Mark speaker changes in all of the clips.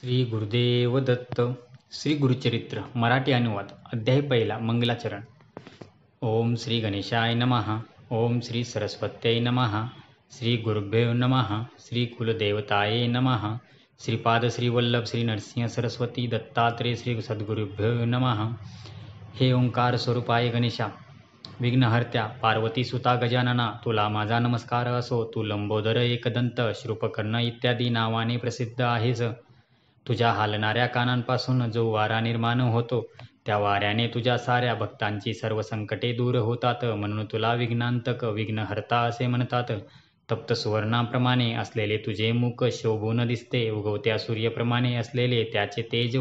Speaker 1: श्री गुरुदेव दत्त. श्री गुरुचरित्र मराठी अनुवाद अध्याय पहिला. मंगलाचरण. ओम श्री गणेशाय नमः. ओम श्री सरस्वत्यै नमः. श्री गुरुभ्यो नमः. श्री कुलदेवताये नमः. श्रीपाद श्री वल्लभ श्री नरसिंह सरस्वती दत्तात्रेय श्री सद्गुरुभ्यो नमः. हे ओंकार स्वरूपाय गणेशा, विघ्नहर्त्या पार्वती सुता गजानना, तुला माझा नमस्कार असो. तू लंबोदर, एकदंत, शृपकर्ण इत्यादी नावाने प्रसिद्ध आहेस. तुझ्या हालणाऱ्या कानांपासून जो वारा निर्माण होतो, त्या वाऱ्याने तुझ्या साऱ्या भक्तांची सर्व संकटे दूर होतात, म्हणून तुला विघ्नांतक, विघ्नहर्ता असे म्हणतात. तप्त सुवर्णाप्रमाणे असलेले तुझे मुख शोभून दिसते. उगवत्या सूर्याप्रमाणे असलेले त्याचे तेज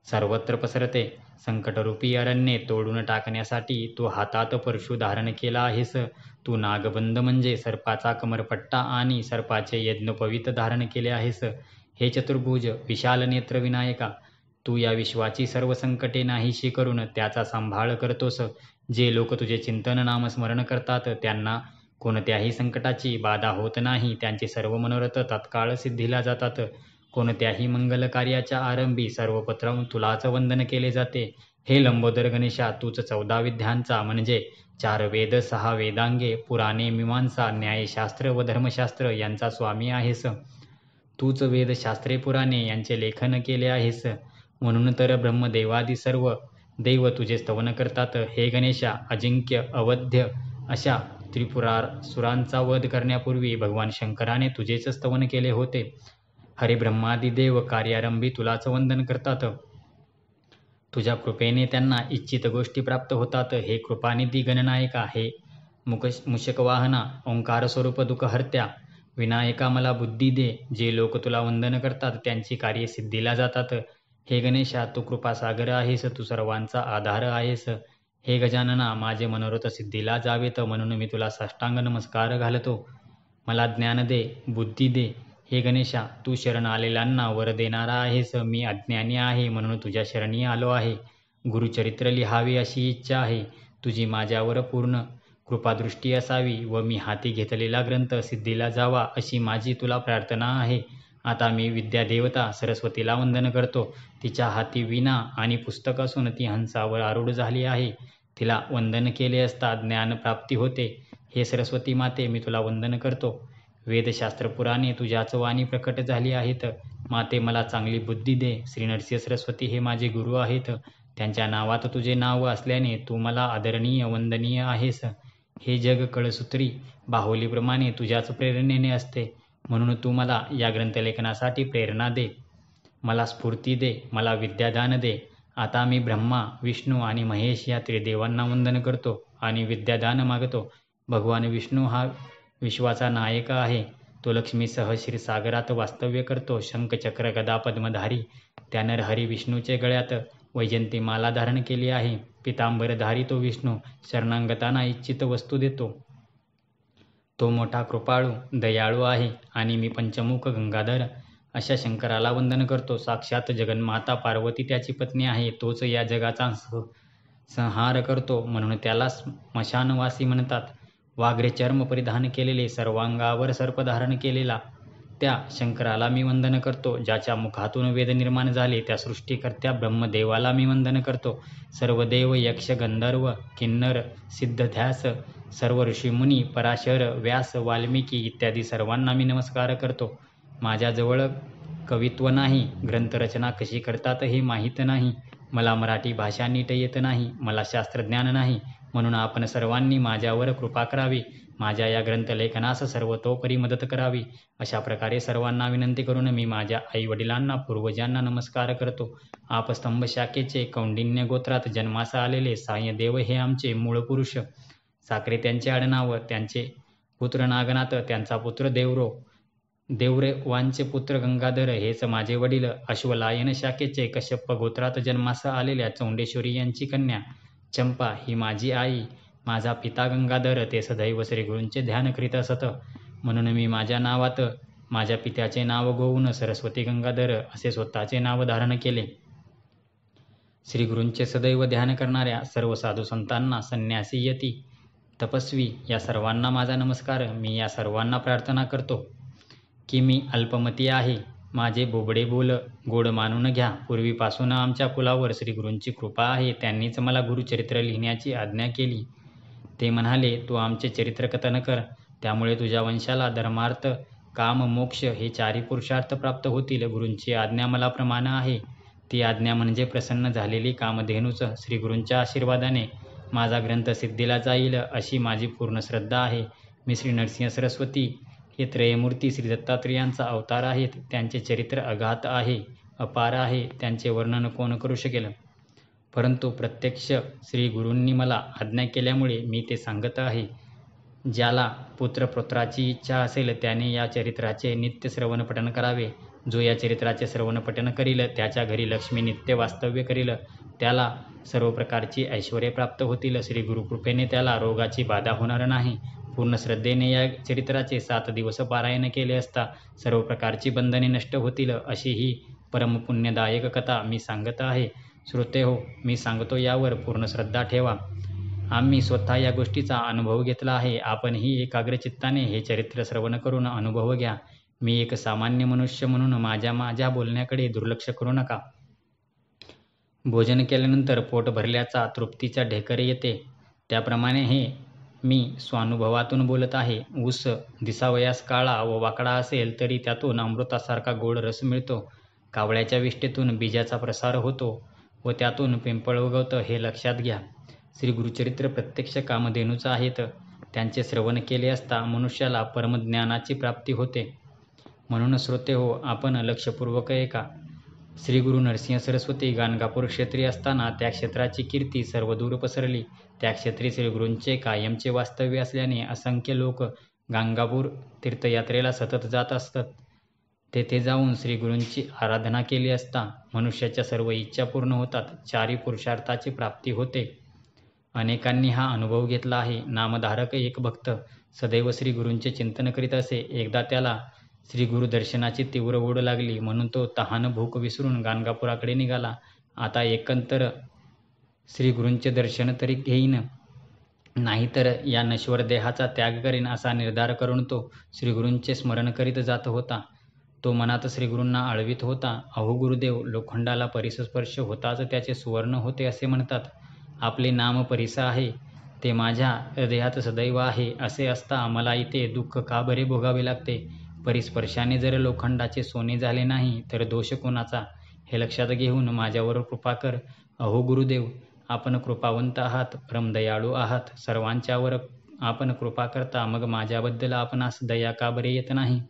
Speaker 1: सर्वत्र पसरते. संकटरूपी अरण्ये तोडून टाकण्यासाठी तू हातात परशु धारण केला आहेस. तू नागबंध म्हणजे सर्पाचा कमरपट्टा आणि सर्पाचे यज्ञोपवीत धारण केले आहेस. हे चतुर्भुज विशाल नेत्र विनायका, तू या विश्वाची सर्व संकटे नाहीशी करून त्याचा सांभाळ करतोस. जे लोक तुझे चिंतन नामस्मरण करतात त्यांना कोणत्याही संकटाची बाधा होत नाही. त्यांचे सर्व मनोरथ तत्काळ सिद्धीला जातात. कोणत्याही मंगल कार्याच्या आरंभी सर्वप्रथम तुलाच वंदन केले जाते. हे लंबोदर गणेशा, तूच 14 विद्यांचा म्हणजे 4 वेद, 6 वेदांगे, पुराणे, मीमांसा, न्यायशास्त्र व धर्मशास्त्र यांचा स्वामी आहेस. तूच वेदशास्त्रे पुराणे यांचे लेखन केले आहेस. म्हणून तर ब्रह्मदेवादी सर्व देव तुझे स्तवन करतात. हे गणेशा, अजिंक्य अवध्य अशा त्रिपुरासुरांचा वध करण्यापूर्वी भगवान शंकराने तुझेच स्तवन केले होते. हरिब्रह्मादी देव कार्यारंभी तुलाच वंदन करतात. तुझ्या कृपेने त्यांना इच्छित गोष्टी प्राप्त होतात. हे कृपानिधी गणनायका, हे मूषकवाहना, ओंकार स्वरूप दुःखहर्त्या विनायका, मला बुद्धी दे. जे लोक तुला वंदन करतात त्यांची कार्ये सिद्धीला जातात. हे गणेशा, तू कृपासागर आहेस. तू सर्वांचा आधार आहेस. हे गजानना, माझे मनोरथ सिद्धीला जावेत म्हणून मी तुला साष्टांग नमस्कार घालतो. मला ज्ञान दे, बुद्धी दे. हे गणेशा, तू शरण आलेल्यांना वर देणारा आहेस. मी अज्ञानी आहे म्हणून तुझ्या शरणी आलो आहे. गुरुचरित्र लिहावे अशी इच्छा आहे. तुझी माझ्यावर पूर्ण कृपादृष्टी असावी व मी हाती घेतलेला ग्रंथ सिद्धीला जावा अशी माझी तुला प्रार्थना आहे. आता मी विद्यादेवता सरस्वतीला वंदन करतो. तिच्या हाती वीणा आणि पुस्तक असून ती हंसावर आरूढ झाली आहे. तिला वंदन केले असता ज्ञान प्राप्ती होते. हे सरस्वती माते, मी तुला वंदन करतो. वेदशास्त्र पुराणे तुझ्याच वाणी प्रकट झाली आहेत. माते, मला चांगली बुद्धी दे. श्री नरसिंह सरस्वती हे माझे गुरु आहेत. त्यांच्या नावात तुझे नाव असल्याने तू मला आदरणीय वंदनीय आहेस. हे जग कळसूत्री बाहुलीप्रमाणे तुझ्याच प्रेरणेने असते. म्हणून तू मला या ग्रंथलेखनासाठी प्रेरणा दे. मला स्फूर्ती दे. मला विद्यादान दे. आता मी ब्रह्मा, विष्णू आणि महेश या त्रिदेवांना वंदन करतो आणि विद्यादान मागतो. भगवान विष्णू हा विश्वाचा नायक आहे. तो लक्ष्मीसह क्षीरसागरात वास्तव्य करतो. शंख, चक्र, गदा, पद्मधारी. त्यानं हरी विष्णूचे गळ्यात वैजंती माला धारण केली आहे. पितांबरधारी तो विष्णू शरणागतांना इच्छित वस्तू देतो. तो मोठा कृपाळू दयाळू आहे आणि मी पंचमुख गंगाधर अशा शंकराला वंदन करतो. साक्षात जगन्माता पार्वती त्याची पत्नी आहे. तोच या जगाचा संहार करतो म्हणून त्याला स्मशानवासी म्हणतात. वाघ्रे चर्म परिधान केलेले, सर्वांगावर सर्प धारण केलेला त्या शंकराला मी वंदन करतो. ज्याच्या मुखातून वेद निर्माण झाले त्या सृष्टीकर्त्या ब्रह्मदेवाला मी वंदन करतो. सर्व देव, यक्ष, गंधर्व, किन्नर, सिद्धध्यास, सर्व ऋषीमुनी, पराशर, व्यास, वाल्मिकी इत्यादी सर्वांना मी नमस्कार करतो. माझ्याजवळ कवित्व नाही. ग्रंथरचना कशी करतात हे माहीत नाही. मला मराठी भाषा नीट येत नाही. मला शास्त्रज्ञान नाही. म्हणून आपण सर्वांनी माझ्यावर कृपा करावी. माझ्या या ग्रंथलेखनास सर्वतोपरी मदत करावी. अशा प्रकारे सर्वांना विनंती करून मी माझ्या आईवडिलांना, पूर्वजांना नमस्कार करतो. आपस्तंभ शाखेचे कौंडिन्य गोत्रात जन्मास आलेले सायदेव हे आमचे मूळ पुरुष. साखरे त्यांचे आडनाव. त्यांचे पुत्र नागनाथ, त्यांचा पुत्र देवरेवांचे पुत्र गंगाधर हेच माझे वडील. अश्वलायन शाखेचे कश्यप गोत्रात जन्मास आलेल्या चौंडेश्वरी यांची कन्या चंपा ही माझी आई. माझा पिता गंगाधर ते सदैव श्रीगुरूंचे ध्यान करीत असत. म्हणून मी माझ्या नावात माझ्या पित्याचे नाव गोवून सरस्वती गंगाधर असे स्वतःचे नाव धारण केले. श्रीगुरूंचे सदैव ध्यान करणाऱ्या सर्व साधू संतांना, संन्यासी, यती, तपस्वी या सर्वांना माझा नमस्कार. मी या सर्वांना प्रार्थना करतो की मी अल्पमती आहे. माझे बोबडे बोल गोड मानून घ्या. पूर्वीपासून आमच्या कुलावर श्रीगुरूंची कृपा आहे. त्यांनीच मला गुरुचरित्र लिहिण्याची आज्ञा केली. ते म्हणाले, तू आमचे चरित्रकथन कर. त्यामुळे तुझ्या वंशाला धर्मार्थ, काम, मोक्ष हे चारी पुरुषार्थ प्राप्त होतील. गुरूंची आज्ञा मला प्रमाण आहे. ती आज्ञा म्हणजे प्रसन्न झालेली कामधेनूच. श्रीगुरूंच्या आशीर्वादाने माझा ग्रंथ सिद्धीला जाईल अशी माझी पूर्ण श्रद्धा आहे. मी श्री नरसिंह सरस्वती हे त्रयमूर्ती श्री दत्तात्रेयांचा अवतार आहेत. त्यांचे चरित्र अगाध आहे, अपार आहे. त्यांचे वर्णन कोण करू शकेल? परंतु प्रत्यक्ष श्री गुरूंनी मला आज्ञा केल्यामुळे मी ते सांगत आहे. ज्याला पुत्रपुत्राची इच्छा असेल त्याने या चरित्राचे नित्य श्रवण पठण करावे. जो या चरित्राचे श्रवण पठण करील त्याच्या घरी लक्ष्मी नित्य वास्तव्य करील. त्याला सर्व प्रकारची ऐश्वर्य प्राप्त होतील. श्री गुरुकृपेने त्याला रोगाची बाधा होणार नाही. पूर्ण श्रद्धेने या चरित्राचे 7 दिवस पारायण केले असता सर्व प्रकारची बंधने नष्ट होतील. अशी ही परमपुण्यदायक कथा मी सांगत आहे. श्रोते हो, मी सांगतो यावर पूर्ण श्रद्धा ठेवा. आम्ही स्वतः या गोष्टीचा अनुभव घेतला आहे. आपणही एकाग्र चित्ताने हे चरित्र श्रवण करून अनुभव घ्या. मी एक सामान्य मनुष्य म्हणून माझ्या बोलण्याकडे दुर्लक्ष करू नका. भोजन केल्यानंतर पोट भरल्याचा तृप्तीचा ढेकर येते, त्याप्रमाणे हे मी स्वानुभवातून बोलत आहे. ऊस दिसावयास काळा व वाकडा असेल तरी त्यातून अमृतासारखा गोड रस मिळतो. कावळ्याच्या विष्ठेतून बीजाचा प्रसार होतो व त्यातून पिंपळ उगवतं, हे लक्षात घ्या. श्री गुरुचरित्र प्रत्यक्ष कामधेनूच आहेत. त्यांचे श्रवण केले असता मनुष्याला परमज्ञानाची प्राप्ती होते. म्हणून श्रोते हो, आपण लक्षपूर्वक ऐका. श्री गुरु नरसिंह सरस्वती गाणगापूर क्षेत्री असताना त्या क्षेत्राची कीर्ती सर्वदूर पसरली. त्या क्षेत्री श्रीगुरूंचे कायमचे वास्तव्य असल्याने असंख्य लोक गाणगापूर तीर्थयात्रेला सतत जात असतात. तेथे जाऊन श्रीगुरूंची आराधना केली असता मनुष्याच्या सर्व इच्छा पूर्ण होतात, चारी पुरुषार्थाची प्राप्ती होते. अनेकांनी हा अनुभव घेतला आहे. नामधारक एक भक्त सदैव श्रीगुरूंचे चिंतन करीत असे. एकदा त्याला श्रीगुरु दर्शनाची तीव्र ओढ लागली, म्हणून तो तहान भूक विसरून गाणगापुराकडे निघाला. आता एकंतर श्रीगुरूंचे दर्शन तरी घेईन, नाहीतर या नश्वर देहाचा त्याग करीन असा निर्धार करून तो श्रीगुरूंचे स्मरण करीत जात होता. तो मनात श्रीगुरूंना आळवीत होता. अहो गुरुदेव, लोखंडाला परिसस्पर्श होताच त्याचे सुवर्ण होते असे म्हणतात. आपले नाम परिस आहे, ते माझ्या हृदयात सदैव आहे. असे असता मला इथे दुःख का बरे भोगावे लागते? परिस्पर्शाने जर लोखंडाचे सोने झाले नाही तर दोष कोणाचा? हे लक्षात घेऊन माझ्यावर कृपा कर. अहो गुरुदेव, आपण कृपावंत आहात, परमदयाळू आहात. सर्वांच्यावर आपण कृपा करता, मग माझ्याबद्दल आपणास दया का बरे येत नाही?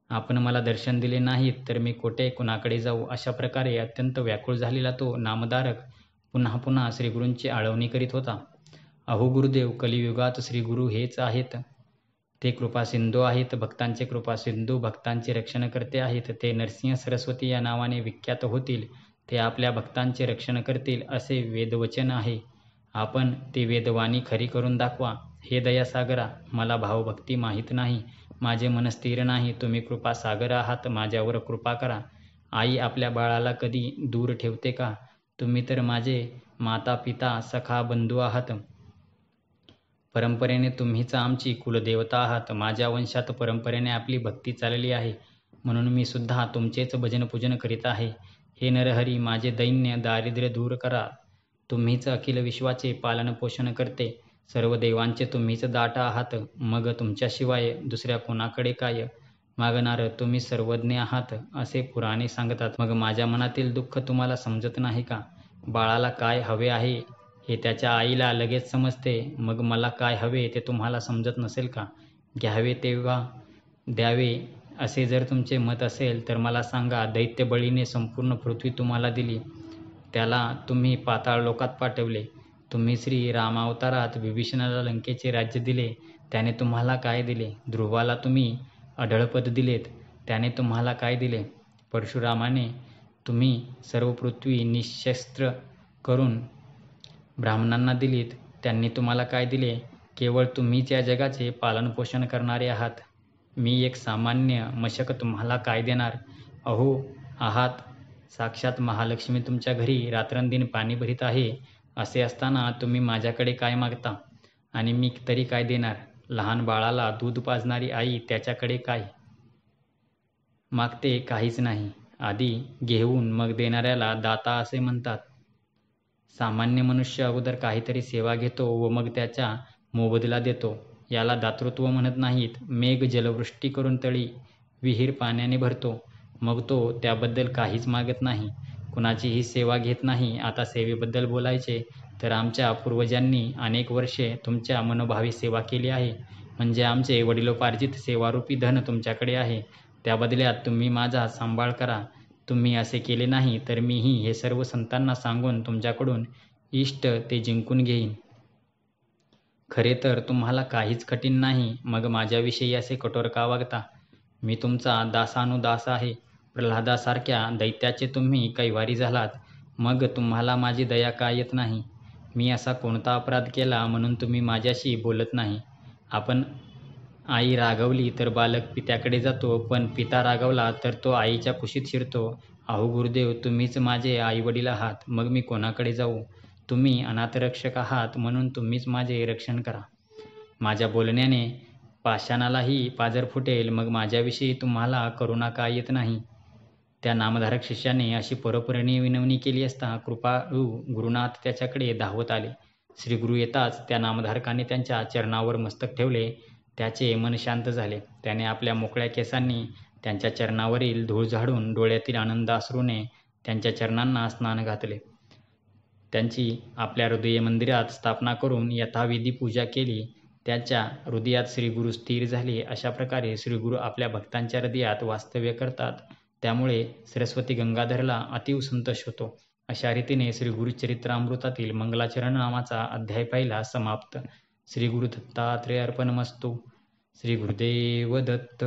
Speaker 1: आपण मला दर्शन दिले नाहीत तर मी कोठे कुणाकडे जाऊ? अशा प्रकारे अत्यंत व्याकुळ झालेला तो नामधारक पुन्हा पुन्हा श्रीगुरूंची आळवणी करीत होता. अहो गुरुदेव, कलियुगात श्रीगुरू हेच आहेत. ते कृपासिंधू आहेत, भक्तांचे कृपासिंधू, भक्तांचे रक्षण करते आहेत. ते नरसिंह सरस्वती या नावाने विख्यात होतील. ते आपल्या भक्तांचे रक्षण करतील असे वेदवचन आहे. आपण ती वेदवाणी खरी करून दाखवा. हे दयासागरा, मला भावभक्ती माहीत नाही, माझे मन स्थिर नाही. तुम्ही कृपासागर आहात, माझ्यावर कृपा करा. आई आपल्या बाळाला कधी दूर ठेवते का? तुम्ही तर माझे माता पिता सखा बंधू आहात. परंपरेने तुम्हीच आमची कुलदेवता आहात. माझ्या वंशात परंपरेने आपली भक्ती चालली आहे, म्हणून मी सुद्धा तुमचेच भजन पूजन करीत आहे. हे नरहरी, माझे दैन्य दारिद्र्य दूर करा. तुम्हीच अखिल विश्वाचे पालन पोषण करते. सर्व देवांचे तुम्हीच दाट आहात. मग तुमच्याशिवाय दुसऱ्या कोणाकडे काय मागणार? तुम्ही सर्वज्ञ आहात असे पुराणे सांगतात. मग माझ्या मनातील दुःख तुम्हाला समजत नाही का? बाळाला काय हवे आहे हे त्याच्या आईला लगेच समजते. मग मला काय हवे ते तुम्हाला समजत नसेल का? घ्यावे तेव्हा द्यावे असे जर तुमचे मत असेल तर मला सांगा. दैत्य बळीने संपूर्ण पृथ्वी तुम्हाला दिली, त्याला तुम्ही पाताळ लोकात पाठवले. तुम्ही श्री रामावतारात विभीषणाला लंकेचे राज्य दिले, त्याने तुम्हाला काय दिले? ध्रुवाला तुम्ही अढळपद दिलेत, त्याने तुम्हाला काय दिले? परशुरामाने तुम्ही सर्व पृथ्वी निशस्त्र करून ब्राह्मणांना दिलीत, त्यांनी तुम्हाला काय दिले? केवळ तुम्हीच या जगाचे पालनपोषण करणारे आहात. मी एक सामान्य मशक तुम्हाला काय देणार? अहो, आहात साक्षात महालक्ष्मी तुमच्या घरी रात्रंदिन पाणी भरीत आहे. असे असताना तुम्ही माझ्याकडे काय मागता? आणि मी तरी काय देणार? लहान बाळाला दूध पाजणारी आई, त्याच्याकडे काय? मागते काहीच नाही. आधी घेऊन मग देणाऱ्याला दाता असे म्हणतात. सामान्य मनुष्य अगोदर काहीतरी सेवा घेतो व मग त्याचा मोबदला देतो. याला दातृत्व म्हणत नाहीत. मेघ जलवृष्टी करून तळी, विहीर पाण्याने भरतो, मग तो त्याबद्दल काहीच मागत नाही, कुणाचीही सेवा घेत नाही. आता सेवेबद्दल बोलायचे तर आमच्या पूर्वजांनी अनेक वर्षे तुमच्या मनोभावी सेवा केली आहे. म्हणजे आमचे वडिलोपार्जित सेवारूपी धन तुमच्याकडे आहे. त्या बदल्यात तुम्ही माझा सांभाळ करा. तुम्ही असे केले नाही तर मीही हे सर्व संतांना सांगून तुमच्याकडून इष्ट ते जिंकून घेईन. खरे तर तुम्हाला काहीच कठीण नाही, मग माझ्याविषयी असे कठोर का वागता? मी तुमचा दासानुदास आहे. प्रल्हादासारख्या दैत्याचे तुम्ही कैवारी झालात, मग तुम्हाला माझी दया का येत नाही? मी असा कोणता अपराध केला म्हणून तुम्ही माझ्याशी बोलत नाही? आपण आई रागवली तर बालक पित्याकडे जातो, पण पिता रागवला तर तो आईच्या कुशीत शिरतो. अहो गुरुदेव, तुम्हीच माझे आई-वडील आहात, मग मी कोणाकडे जाऊ? तुम्ही अनाथरक्षक आहात, म्हणून तुम्हीच माझे रक्षण करा. माझ्या बोलण्याने पाषाणालाही पाझर फुटेल, मग माझ्याविषयी तुम्हाला करुणा का येत नाही? त्या नामधारक शिष्याने अशी परोपरीने विनवणी केली असता कृपाळू गुरुनाथ त्याच्याकडे धावत आले. श्रीगुरू येताच त्या नामधारकाने त्यांच्या चरणावर मस्तक ठेवले. त्याचे मन शांत झाले. त्याने आपल्या मोकळ्या केसांनी त्यांच्या चरणावरील धूळ झाडून डोळ्यातील आनंदाश्रूने त्यांच्या चरणांना स्नान घातले. त्यांची आपल्या हृदय मंदिरात स्थापना करून यथाविधी पूजा केली. त्यांच्या हृदयात श्रीगुरू स्थिर झाले. अशा प्रकारे श्रीगुरू आपल्या भक्तांच्या हृदयात वास्तव्य करतात. त्यामुळे सरस्वती गंगाधरला अतीव संतोष होतो. अशा रीतीने श्रीगुरुचरित्रामृतातील मंगलाचरण नामाचा अध्याय पहिला समाप्त. श्री गुरु दत्तात्रेय अर्पणमस्तु. श्री गुरुदेव दत्त.